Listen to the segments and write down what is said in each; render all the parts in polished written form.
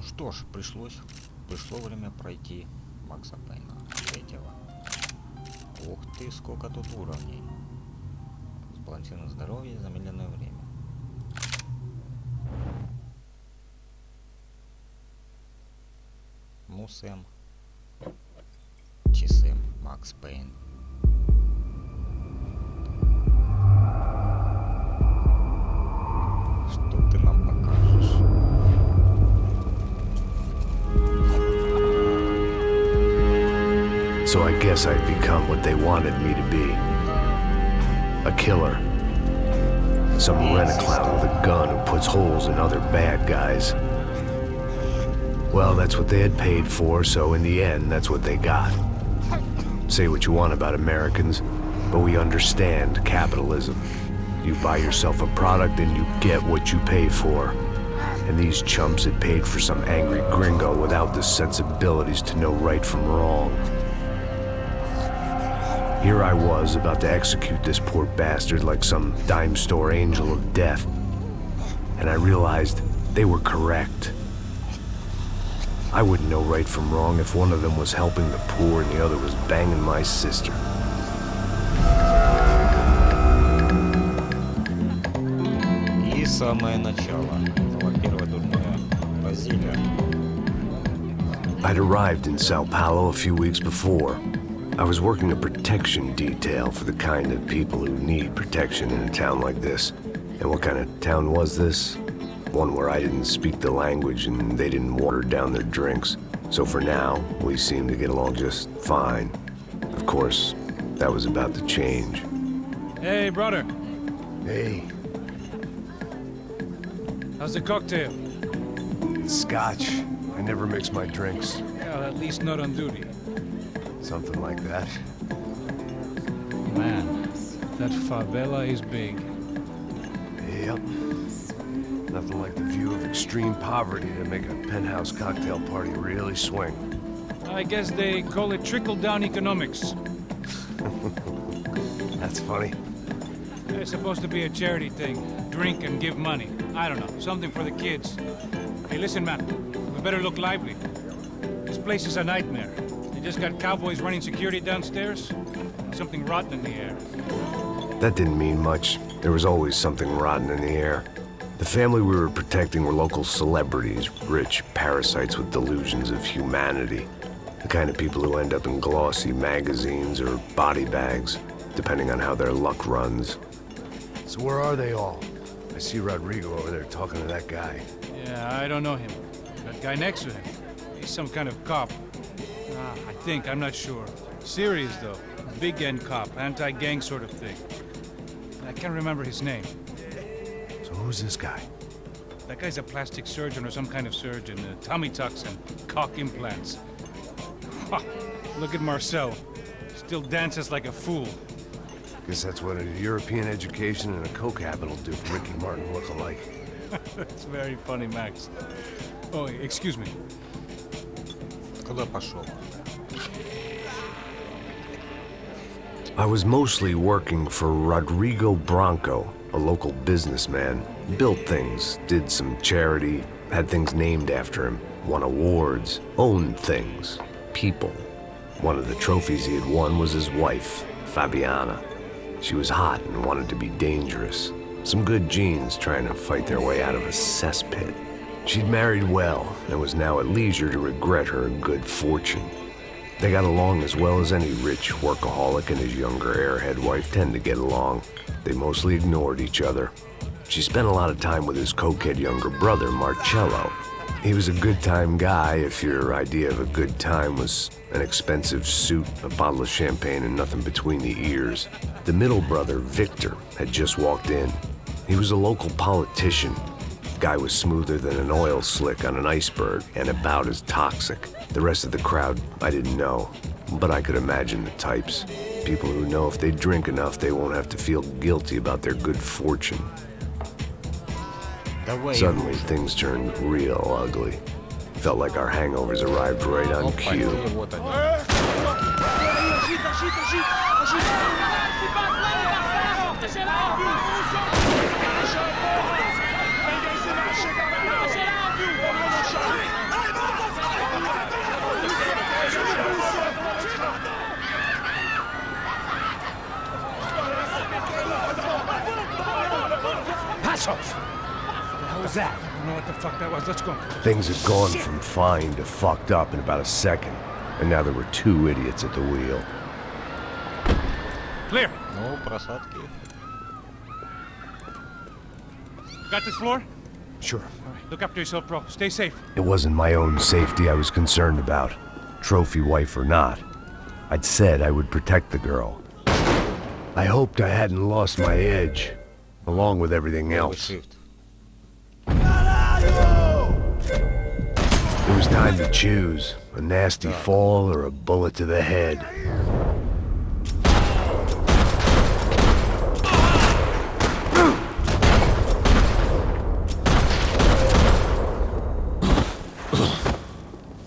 Что ж, пришло время пройти Макса Пейна третьего. Ух ты, сколько тут уровней. Сбалансированное здоровье и замедленное время. Мусем. Часы Макс Пейн. Что ты нам покажешь? So I guess I'd become what they wanted me to be. A killer. Some rent-a-clown with a gun who puts holes in other bad guys. Well, that's what they had paid for, so in the end, that's what they got. Say what you want about Americans, but we understand capitalism. You buy yourself a product and you get what you pay for. And these chumps had paid for some angry gringo without the sensibilities to know right from wrong. Here I was, about to execute this poor bastard like some dime store angel of death. And I realized they were correct. I wouldn't know right from wrong if one of them was helping the poor and the other was banging my sister. И самое начало. Была первая дурная Бразилия. I'd arrived in Sao Paulo a few weeks before. I was working a protection detail for the kind of people who need protection in a town like this. And what kind of town was this? One where I didn't speak the language and they didn't water down their drinks. So for now, we seemed to get along just fine. Of course, that was about to change. Hey, brother. Hey. How's the cocktail? Scotch. I never mix my drinks. Well, at least not on duty. Something like that. Man, that favela is big. Yep. Nothing like the view of extreme poverty to make a penthouse cocktail party really swing. I guess they call it trickle-down economics. That's funny. It's supposed to be a charity thing. Drink and give money. I don't know, something for the kids. Hey, listen, man, we better look lively. This place is a nightmare. They just got cowboys running security downstairs. Something rotten in the air. That didn't mean much. There was always something rotten in the air. The family we were protecting were local celebrities, rich parasites with delusions of humanity. The kind of people who end up in glossy magazines or body bags, depending on how their luck runs. So where are they all? I see Rodrigo over there talking to that guy. Yeah, I don't know him. That guy next to him, he's some kind of cop. I think, I'm not sure. Serious, though. Big end cop, anti-gang sort of thing. I can't remember his name. So who's this guy? That guy's a plastic surgeon or some kind of surgeon. Tummy tucks and cock implants. Ha! Look at Marcel. Still dances like a fool. Guess that's what a European education and a coke habit will do for Ricky Martin look-alike. That's very funny, Max. Oh, excuse me. Куда пошел? I was mostly working for Rodrigo Branco, a local businessman. Built things, did some charity, had things named after him, won awards, owned things, people. One of the trophies he had won was his wife, Fabiana. She was hot and wanted to be dangerous. Some good genes trying to fight their way out of a cesspit. She'd married well and was now at leisure to regret her good fortune. They got along as well as any rich workaholic and his younger airhead wife tend to get along. They mostly ignored each other. She spent a lot of time with his cokehead younger brother, Marcello. He was a good-time guy if your idea of a good time was an expensive suit, a bottle of champagne, and nothing between the ears. The middle brother, Victor, had just walked in. He was a local politician. Guy was smoother than an oil slick on an iceberg and about as toxic. The rest of the crowd, I didn't know, but I could imagine the types. People who know if they drink enough, they won't have to feel guilty about their good fortune. Suddenly, things turned real ugly. Felt like our hangovers arrived right on cue. fuck that was. Let's go. Things had gone from fine to fucked up in about a second, and now there were two idiots at the wheel. Clear. Ну, просадки. Got this floor? Sure. All right. Look after yourself, bro. Stay safe. It wasn't my own safety I was concerned about, trophy wife or not. I'd said I would protect the girl. I hoped I hadn't lost my edge, along with everything else. Shift. It was time to choose, a nasty fall or a bullet to the head.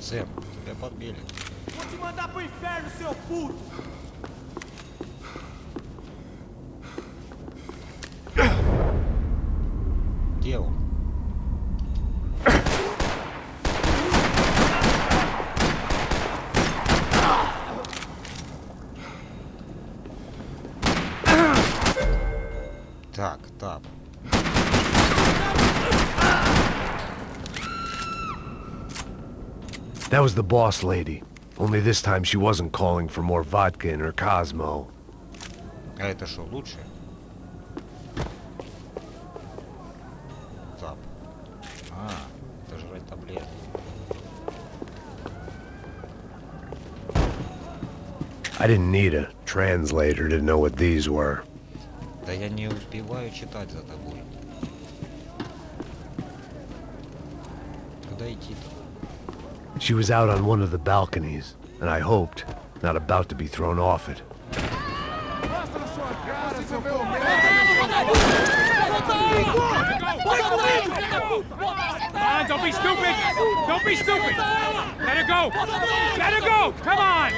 Сэм, тебя подбили. Vou te mandar pro inferno, seu puto! Где он? Так, тап. That was the boss lady. Only this time she wasn't calling for more vodka in her Cosmo. А это что, лучше? Тап. А, это жрать таблетки. I didn't need a translator to know what these were. Да я не успеваю читать за тобой. Куда идти-то? She was out on one of the balconies, and I hoped, not about to be thrown off it. Ah, don't be stupid! Don't be stupid! Let her go! Let her go! Come on!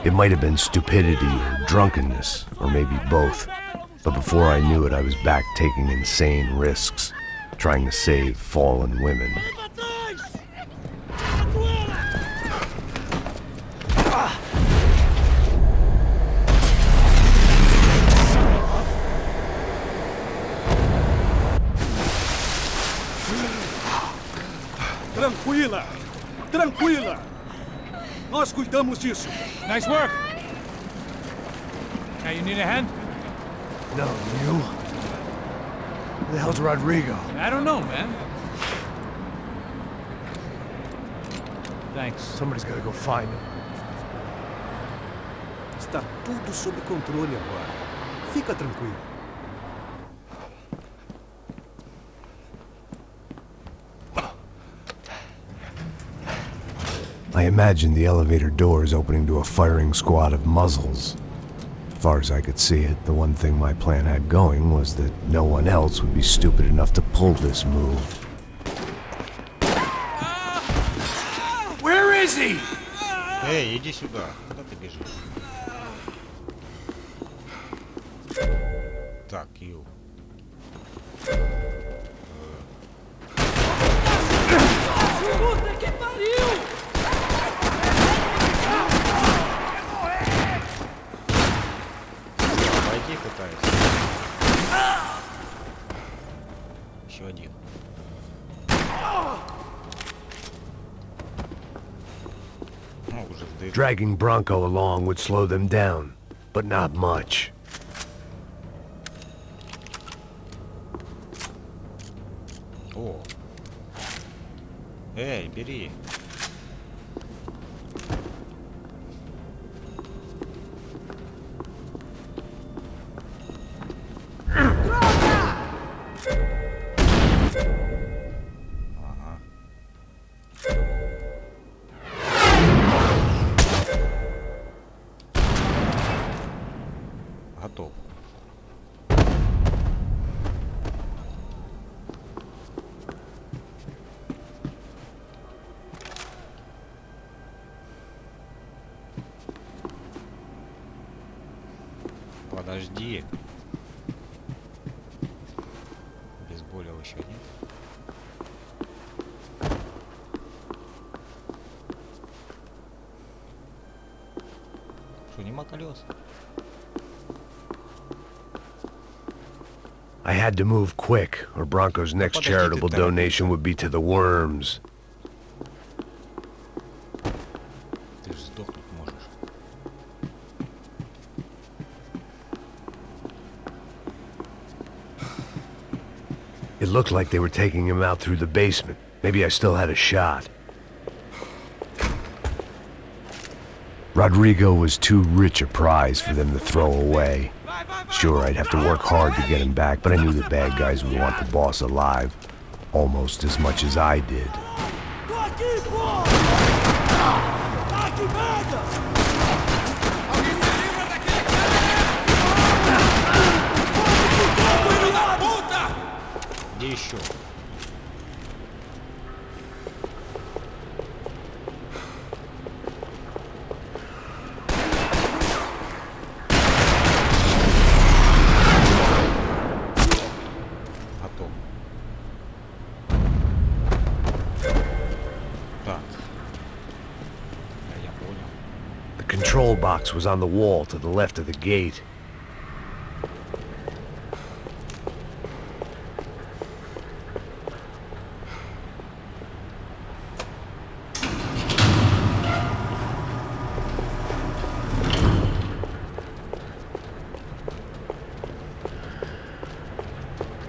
It might have been stupidity or drunkenness, or maybe both. But before I knew it, I was back taking insane risks, trying to save fallen women. Tranquila! Tranquila! Nós cuidamos disso! Nice work! Now you need a hand? No, you? Who the hell's Rodrigo? I don't know, man. Thanks. Somebody's gotta go find him. Está tudo sob controle agora. Fica tranquilo. I imagined the elevator doors opening to a firing squad of muzzles. As far as I could see it, the one thing my plan had going was that no one else would be stupid enough to pull this move. Where is he? Эй, иди сюда. Куда ты бежишь? Так, Ю. Puta que pariu! Пойди пытайся. Еще один. Ну, уже в дыру. Dragging Bronco along would slow them down, but not much. О. Эй, бери. Ага. Готов. Подожди. Обезболил еще нет. Что, нема колес? I had to move quick, or Bronco's next charitable donation would be to the worms. Ты же сдохнуть можешь. It looked like they were taking him out through the basement. Maybe I still had a shot. Rodrigo was too rich a prize for them to throw away. Sure, I'd have to work hard to get him back, but I knew the bad guys would want the boss alive almost as much as I did. Где еще? Готов. Так. Я понял. The control box was on the wall to the left of the gate.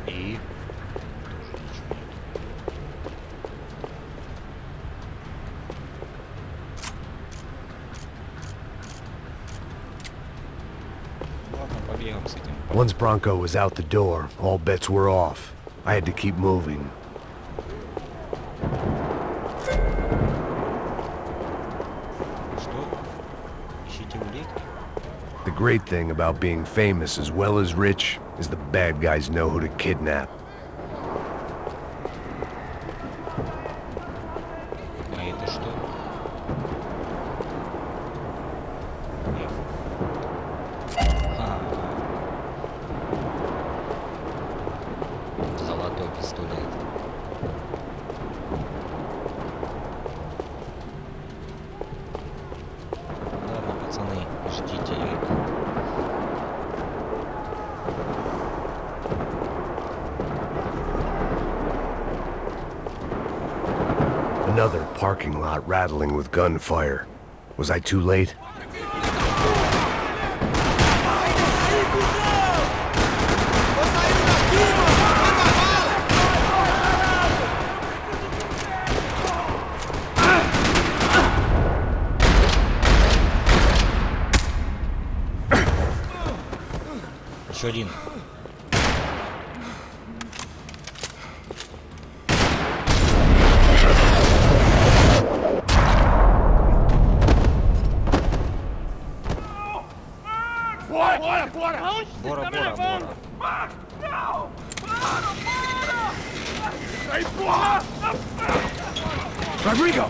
И тоже ничего нет. Ладно, побегаем с этим. Once Bronco was out the door, all bets were off. I had to keep moving. Что? Ищите улики? The great thing about being famous as well as rich is the bad guys know who to kidnap. А это что? Нет. Золотой пистолет. Ладно, пацаны, ждите их. Another parking lot rattling with gunfire. Was I too late? Еще один. Бора, Бора, Бора. Rodrigo!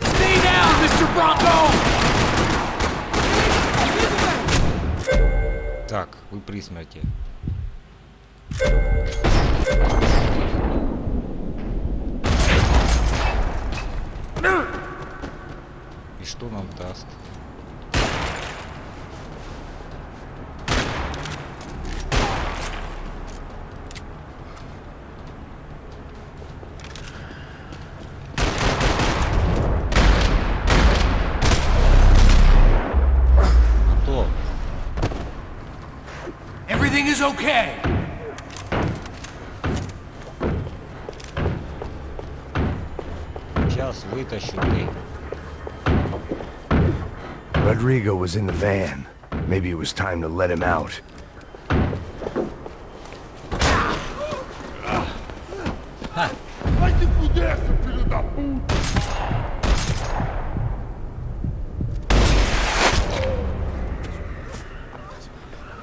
Stay down, Mr. Bronco! Так, вы при смерти. И что нам даст? Готов. Everything is okay. Сейчас вытащу ты. Rodrigo was in the van. Maybe it was time to let him out.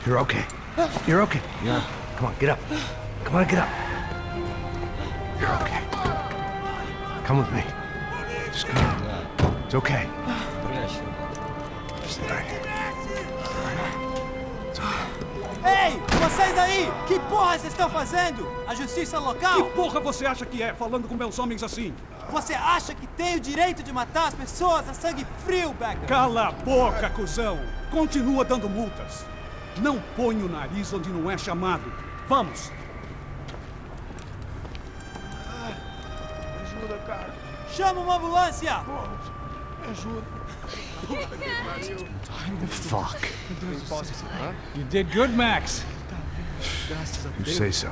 You're okay. You're okay. Я... Come on, get up. Come on, get up. You're okay. Come with me. Just come on. Да, It's okay. прячу. Just lie here. Ei, você Vocês aí, que porra vocês estão fazendo? A justiça local? Que porra você acha que é, falando com meus homens assim? Você acha que tem o direito de matar as pessoas a sangue frio, Becker? Cala a boca, cuzão! Continua dando multas. Não põe o nariz onde não é chamado. Vamos! Ajuda, cara. Chama uma ambulância! Me ajuda. Fuck. You did good, Max. You say so.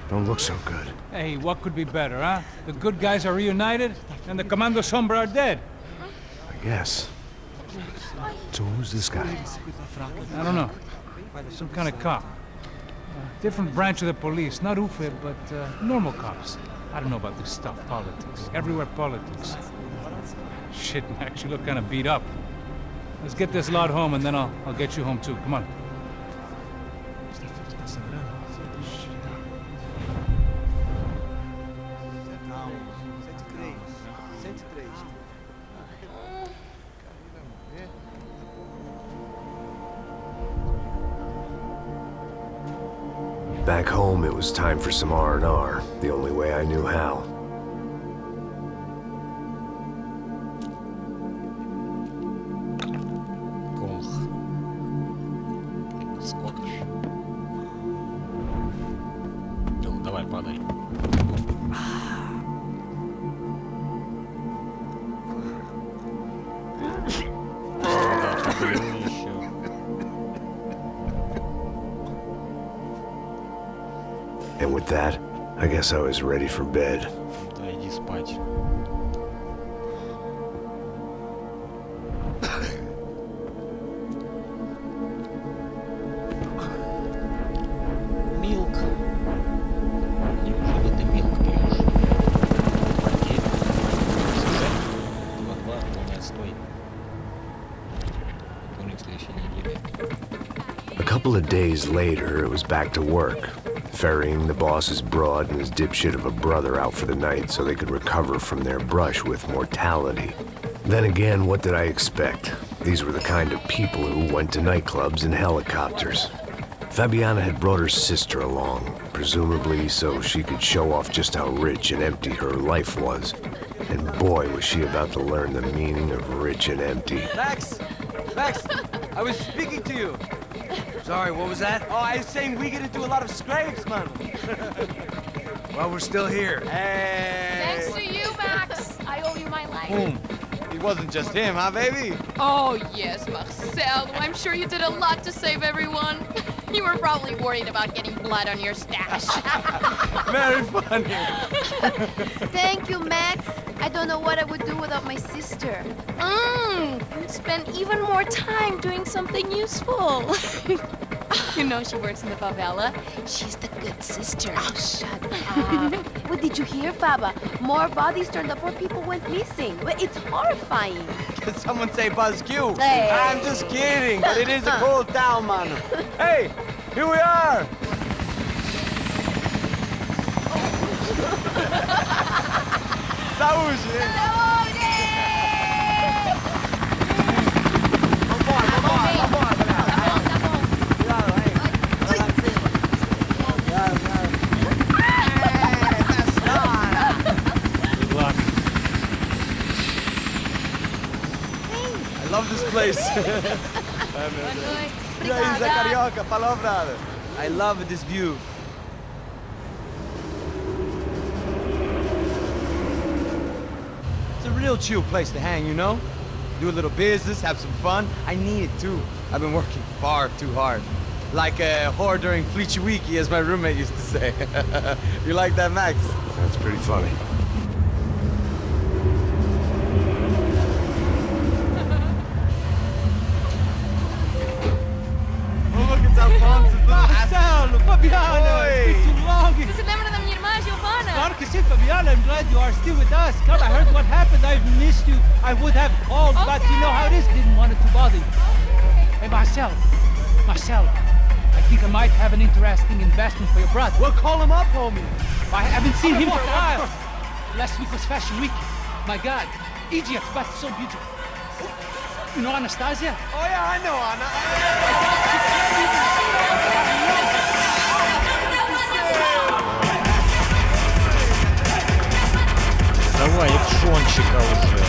Don't look so good. Hey, what could be better, huh? The good guys are reunited, and the Commando Sombra are dead. I guess. So who's this guy? I don't know. Some kind of cop. Different branch of the police. Not UFE, but normal cops. I don't know about this stuff, politics. Everywhere politics. Shit, Max, you look kind of beat up. Let's get this lot home, and then I'll get you home too. Come on. Back home, it was time for some R&R, the only way I knew how. Скотиш. Ну, давай, падай. Да, подаю еще. And with that, I guess I was ready for bed. Да, иди спать. Милк. Неужели ты милк пьешь? Пакет. Сюжет. 2-2, полный отстой. Вторник следующей недели. A couple of days later, it was back to work, ferrying the boss's broad and his dipshit of a brother out for the night so they could recover from their brush with mortality. Then again, what did I expect? These were the kind of people who went to nightclubs in helicopters. Fabiana had brought her sister along, presumably so she could show off just how rich and empty her life was. And boy, was she about to learn the meaning of rich and empty. Max! Max! I was speaking to you! Sorry, what was that? Oh, I was saying we get to do a lot of scrapes, man! Well, we're still here. Hey! Thanks to you, Max. I owe you my life. Boom. It wasn't just him, huh, baby? Oh, yes, Marcel. I'm sure you did a lot to save everyone. You were probably worried about getting blood on your stash. Very funny. Thank you, Max. I don't know what I would do without my sister. Spend even more time doing something useful. You know she works in the favela. She's the good sister. Oh, shut up. What did you hear, Faba? More bodies turned up, more people went missing. It's horrifying. Did someone say Buzz Q? Hey. I'm just kidding, but it is a cold town, man. Hey, here we are. Saúde! I love this place. E aí, Zé Carioca, palavra. I love this view. It's a real chill place to hang, you know? Do a little business, have some fun. I need it too. I've been working far too hard. Like a whore during Fleechy Weeky, as my roommate used to say. You like that, Max? That's pretty funny. Marcelo, Fabiana, it's too long. Você se lembra da minha irmã, Giovanna? Claro que sim, Fabiana. I'm glad you are still with us. Come, I heard what happened. I've missed you. I would have called, but you know how it is. Didn't want it to bother you. Hey, Marcel. Marcel, I think I might have an interesting investment for your brother. Well, call him up, homie. I haven't seen him for a while. Last week was Fashion Week. My God, Egypt, but so beautiful. You know Anastasia? Oh, yeah, I know, Anna. Давай, экшончика уже.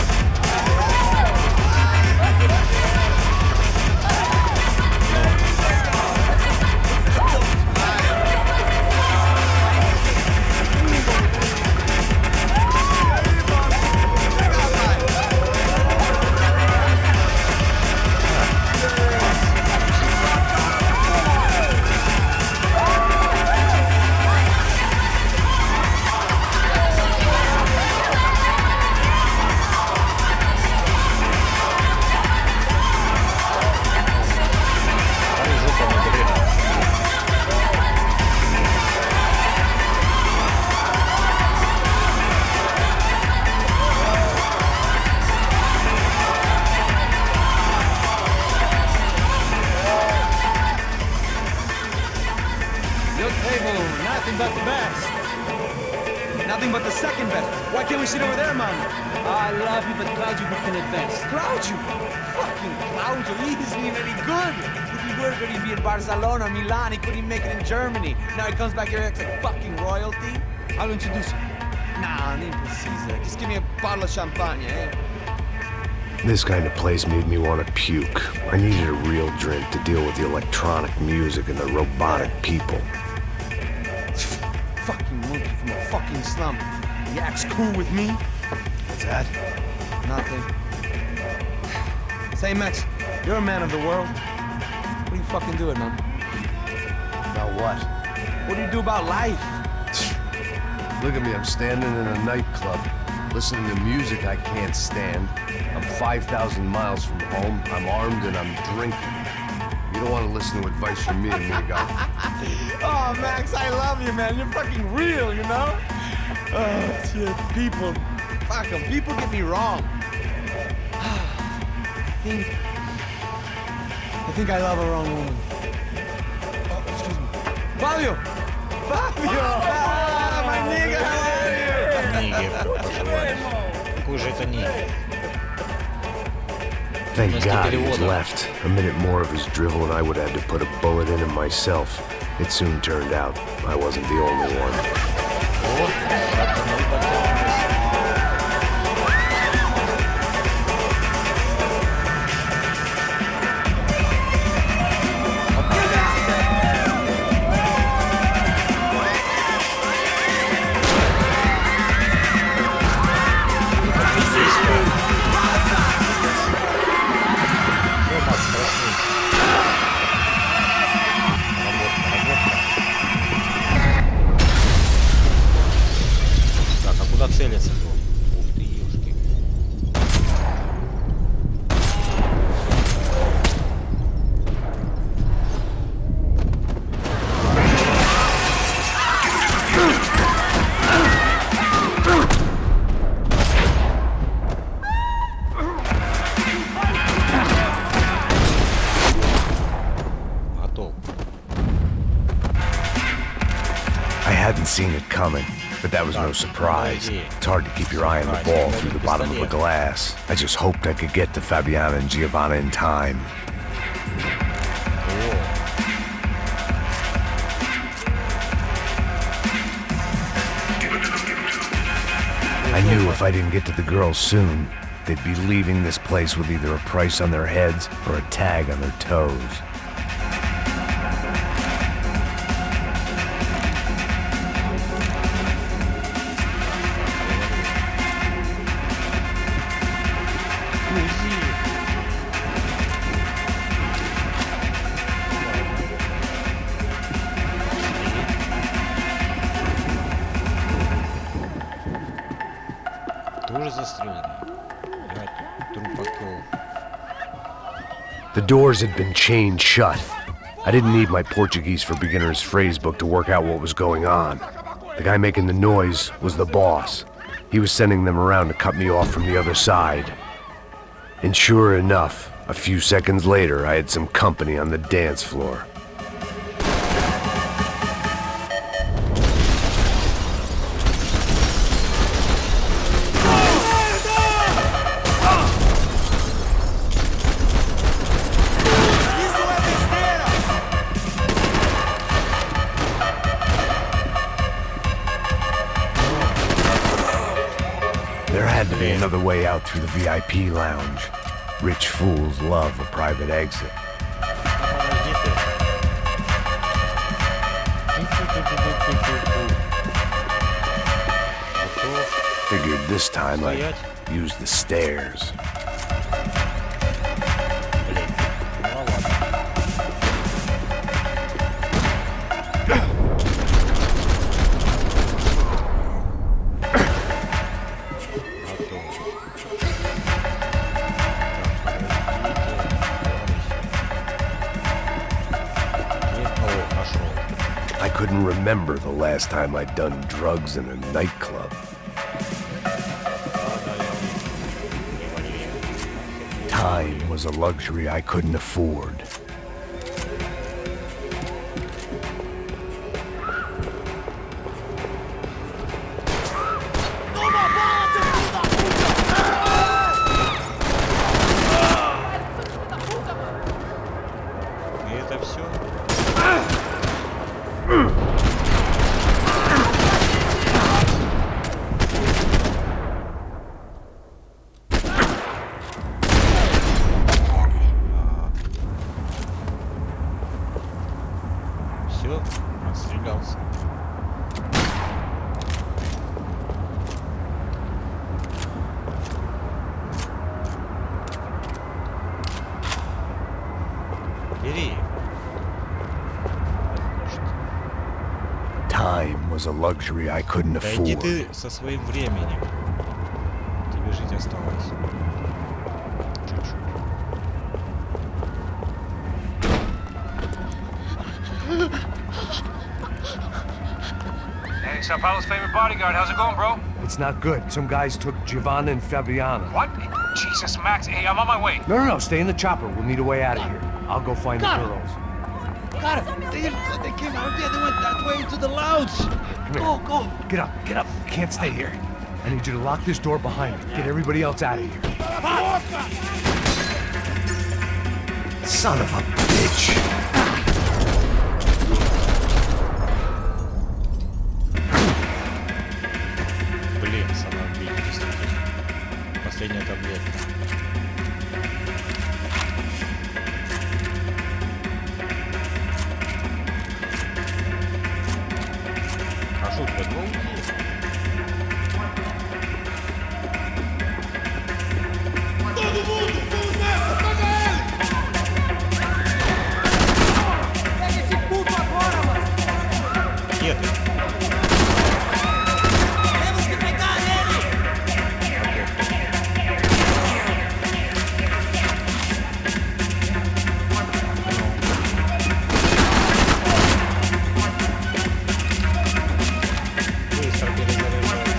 Your table, nothing but the best. Nothing but the second best. Why can't we sit over there, man? I love you, but Claudio booked in advance. Claudio! Fucking Claudio, he isn't even any good. If he were good, he'd be in Barcelona, Milan, he couldn't make it in Germany. Now he comes back here, acts like fucking royalty. I'll introduce you. Nah, name precisa. Just give me a bottle of champagne, eh? This kind of place made me want to puke. I needed a real drink to deal with the electronic music and the robotic people. Fucking monkey from a fucking slum. He acts cool with me. What's that? Nothing. Say, Max, you're a man of the world. What are you fucking doing, man? About what? What do you do about life? Look at me, I'm standing in a nightclub, listening to music I can't stand. I'm 5,000 miles from home, I'm armed and I'm drinking. You don't want to listen to advice from me, amigo. Oh, Max, I love you, man. You're fucking real, you know? Oh, shit, people. Fuck 'em. People get me wrong. I think I love a wrong woman. Oh, excuse me. Fabio! Fabio! Ah, my nigga, how are you? Ниги пожелаешь. Хуже это не. Thank Вместо God he was перевода. left. A minute more of his drivel and I would have had to put a bullet in him myself. It soon turned out I wasn't the only one. О, как-то мы потянулись. Так, а куда целиться-то? Ух ты, ёшки. Готов. I hadn't seen it coming, but that was no surprise. It's hard to keep your eye on the ball through the bottom of a glass. I just hoped I could get to Fabiana and Giovanna in time. I knew if I didn't get to the girls soon, they'd be leaving this place with either a price on their heads or a tag on their toes. Тоже застреленный. Блядь, трупакел. The doors had been chained shut. I didn't need my Portuguese for Beginners phrase book to work out what was going on. The guy making the noise was the boss. He was sending them around to cut me off from the other side. And sure enough, a few seconds later, I had some company on the dance floor. another way out through the VIP lounge. Rich fools love a private exit. Figured this time I'd use the stairs. I couldn't remember the last time I'd done drugs in a nightclub. Time was a luxury I couldn't afford. И это все. Все, отстрелялся. Бери. Time was a luxury I couldn't Да иди afford. ты со своим временем. Тебе жить осталось. Чуть-чуть. Hey, Sao Paulo's favorite bodyguard. How's it going, bro? It's not good. Some guys took Giovanna and Fabiana. What? Jesus, Max. Hey, I'm on my way. No, stay in the chopper. We'll need a way out of here. I'll go find the girls. Got it. They came out here. They went that way into the lounge. Come Go. Get up. Can't stay here. I need you to lock this door behind me. Get everybody else out of here. Son of a bitch. Блин, самоубийство, действительно. Последняя таблетка. А шут под волки? Где ты? Быстро перезаряжаюсь.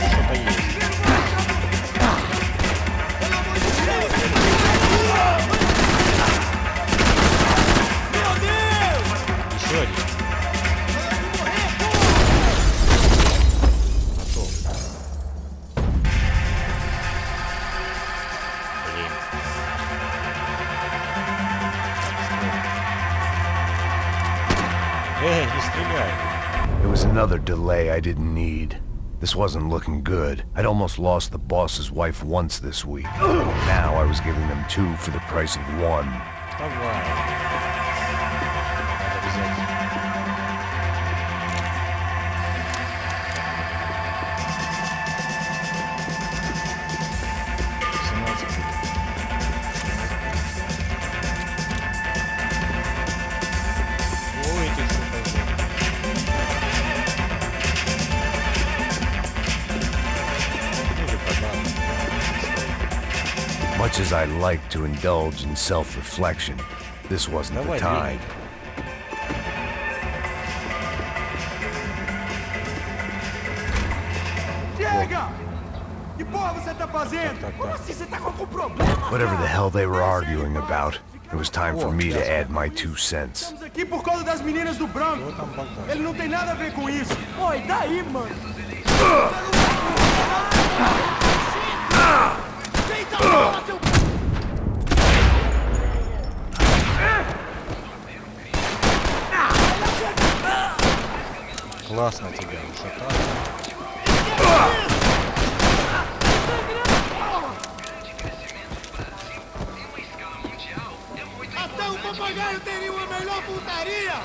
Что-то есть. Еще один. Готов. Блин. Не стреляй. It was another delay I didn't need. This wasn't looking good. I'd almost lost the boss's wife once this week. Now I was giving them two for the price of one. Давай. Надо взять. Ой, этих сухозов. Ну или подарок. Much as I like to indulge in self-reflection, this wasn't the Давай, time. Chega! Que porra você tá fazendo? Tá. Como assim? Você tá com algum problema? Whatever the hell they were arguing about, It was time for me to add my 2 cents. Estamos aqui por causa das meninas do branco. Ele não tem nada a ver com isso. Oi, daí, mano? Deita a bola, seu... Классно тебя ушатал. Até o papagaio teria uma melhor putaria!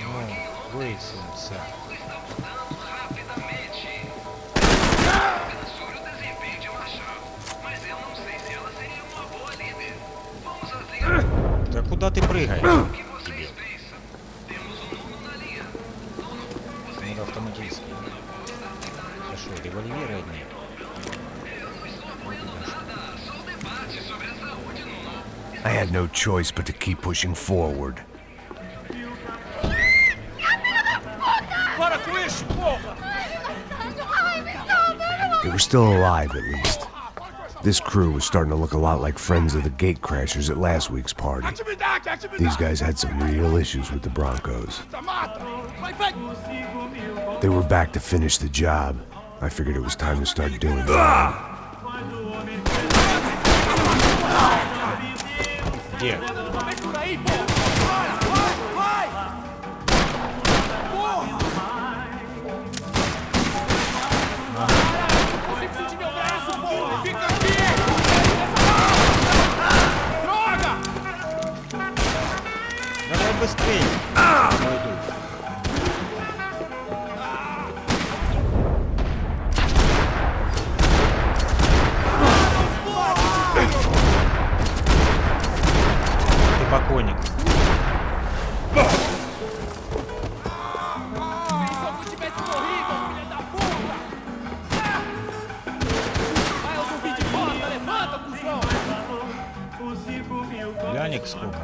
Ну, выяснимся. Да куда ты прыгаешь? Тебе. Надо автоматически. Это что, револьверы одни? I had no choice but to keep pushing forward. Para com isso, porra! They were still alive, at least. This crew was starting to look a lot like friends of the gatecrashers at last week's party. These guys had some real issues with the Broncos. They were back to finish the job. I figured it was time to start doing that. Где? Давай быстрее! Пойду. Ты покойник. Гляник сколько.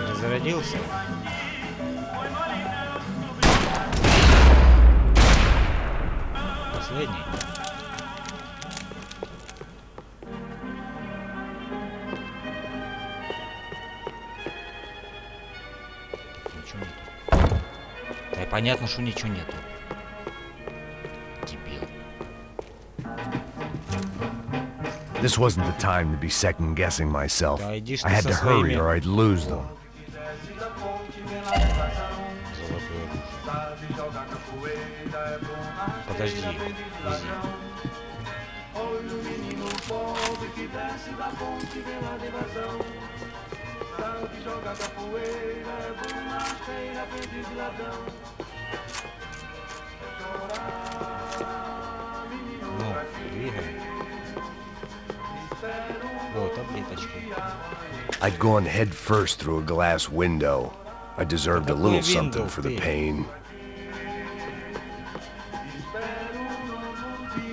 Разродился. Последний. Ничего нету. Да и понятно, что ничего нету. Дебил. This wasn't the time to be second-guessing myself. Да иди ж I ты had со to hurry своими. or I'd lose them. Золотое оружие. Подожди, вези. Ну, двигаем. О, таблеточки. I'd gone head first through a glass window. I deserved a little something for the pain.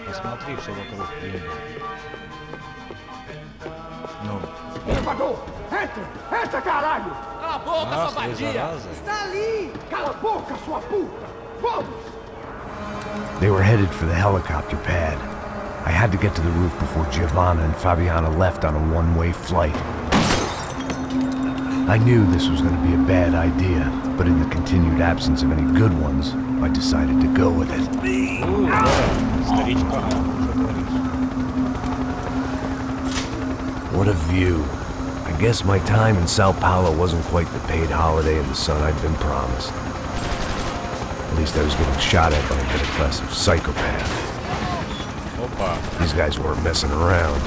Посмотри все вокруг window. Ну. Elevador! Entre! Entra, caralho! Cala a boca, Ах, sua вы vadia! зараза. Está ali! Cala a boca, sua puta! Vamos! They were headed for the helicopter pad. I had to get to the roof before Giovanna and Fabiana left on a one-way flight. I knew this was going to be a bad idea, but in the continued absence of any good ones, I decided to go with it. Старичка. What a view. I guess my time in Sao Paulo wasn't quite the paid holiday in the sun I'd been promised. At least I was getting shot at by a middle-class psychopath. Опа. These guys weren't messing around.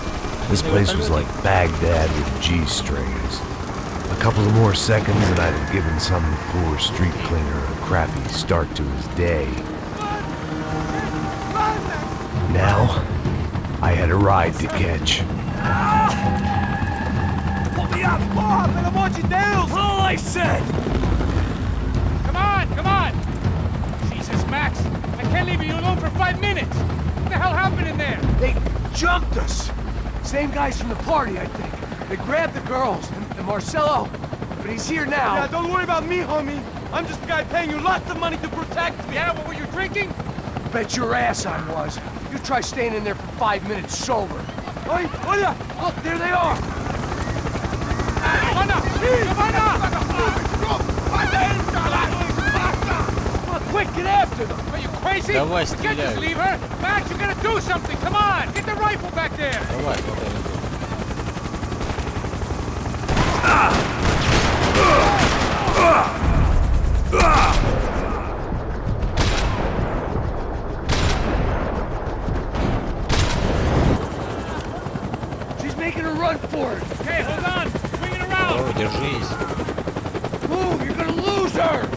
This place was like Baghdad with G-strings. A couple of more seconds and I'd have given some poor street cleaner a crappy start to his day. Now, I had a ride to catch. Porra, pelo amor de Deus! I said! Come on, come on! Jesus, Max! I can't leave you alone for 5 minutes! What the hell happened in there? They jumped us! Same guys from the party, I think. They grabbed the girls, and Marcelo, but he's here now. Yeah, don't worry about me, homie. I'm just a guy paying you lots of money to protect me. Yeah, what were you drinking? Bet your ass I was. You try staying in there for 5 minutes sober. Oi, olha! Look, there they are! Come on now! Come on, quick, get after them! Are you crazy? Давай, You can't just стреляй. leave her! Max, you gotta do something! Come on! Get the rifle back there! Давай, хватай его. She's making a run for it! Okay, hold on! Swing it around! О, держись. Move, you're gonna lose her!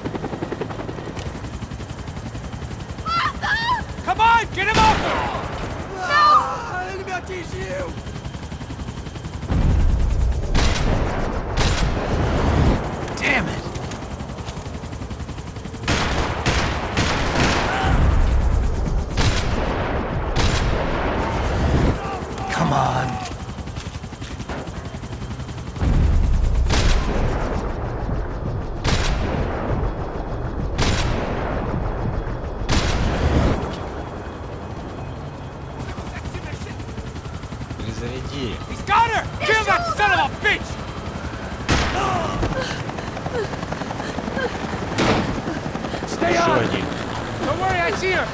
Come on! Get him off her! Damn it! Come on. Перезаряди. He's got her! Kill that son of a bitch! Stay Еще on! один. Don't worry, I see her!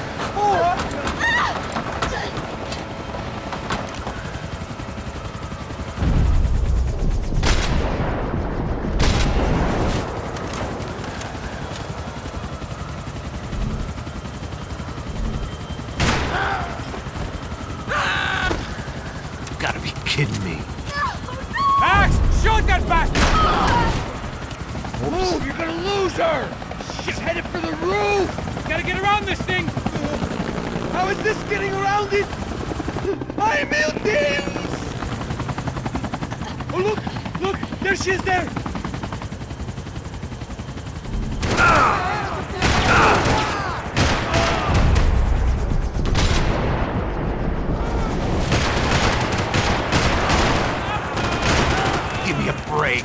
You gotta be kidding me. Max! Shoot that bastard! Move, you're gonna lose her! She's headed for the roof! Gotta get around this thing! How is this getting around it? Ay, meu Deus! Oh, look! There she is there! Give me a break.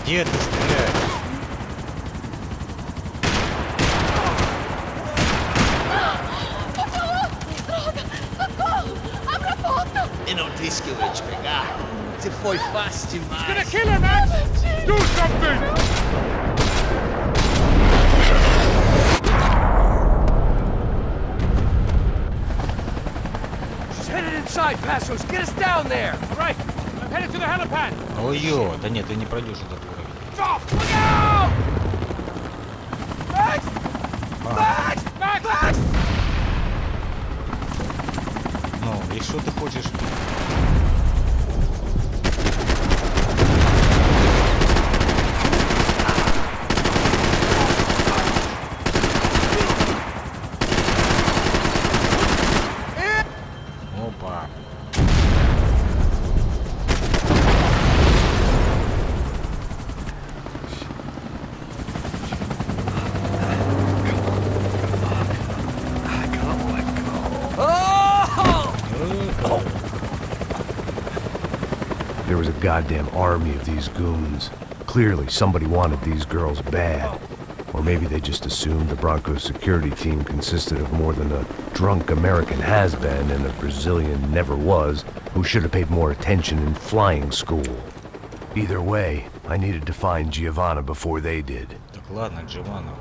Где ты стреляешь? E non rischio di spiegare. Se foi fácil Gonna demais. kill her, Max! Do something! She's headed inside, Passos. Get us down there! All right, I'm headed to the helipad! Ой-ё, да нет, ты не пройдешь этот уровень. Stop! Look out! Max! Max! Max! Max! Ну, и что ты хочешь? Опа. There was a goddamn army of these goons. Clearly, somebody wanted these girls bad. Or maybe they just assumed the Broncos security team consisted of more than a drunk American has-been and a Brazilian never-was who should have paid more attention in flying school. Either way, I needed to find Giovanna before they did. Так ладно, Джованна.